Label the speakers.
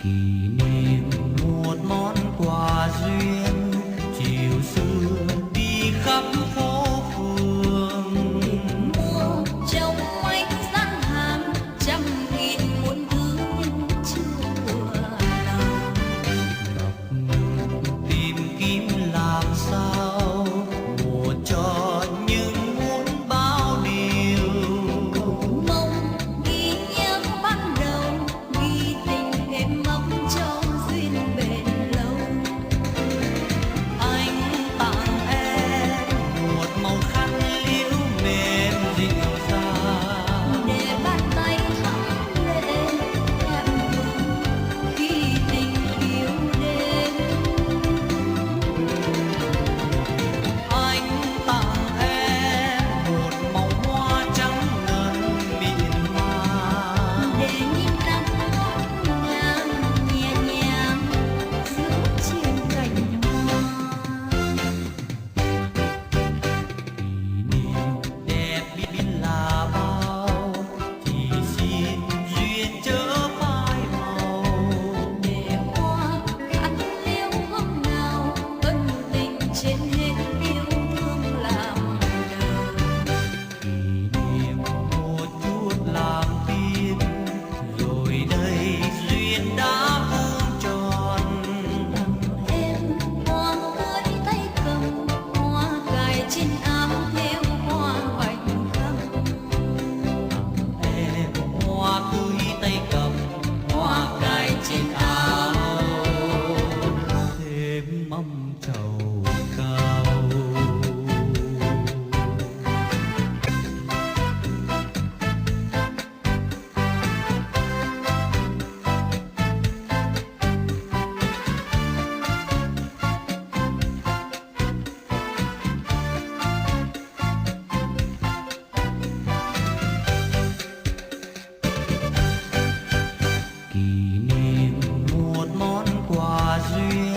Speaker 1: kỷ niệm một món quà duyên chiều xưa đi khắp phố phường
Speaker 2: mua trong mấy gian hàng trăm nghìn muôn thứ nhưng chưa vừa lòng.
Speaker 1: gặp nhau tìm kiếm làm sao một cho những muốn bao điều
Speaker 2: Mong ghi nhớ ban đầu ghi tình em ấm cho duyên bền lâu.
Speaker 1: anh tặng em một màu khăn liễu mềm dịu dàng
Speaker 2: Để bàn tay thắm lệ em mừng khi tình yêu đến.
Speaker 1: anh tặng em một màu hoa trắng ngần mịn màng
Speaker 2: Để nhìn nắng ngổn ngang nhẹ nhàng giữa trên cành hoa.
Speaker 1: kỷ niệm đẹp biết là bao chỉ xin duyên chớ phai màu
Speaker 2: Để hoa cạn liễu hương nào ân tình trên hết yêu thương làm đời.
Speaker 1: kỷ niệm một chút làm tin rồi đây duyên đã vuông tròn
Speaker 2: Em hoa cưới tay cầm hoa cài trên áo theo hoa bạch khắp.
Speaker 1: em hoa cưới tay cầm hoa cài trên áo thêm mâm trầu cao. Kỷ niệm một món quà duyên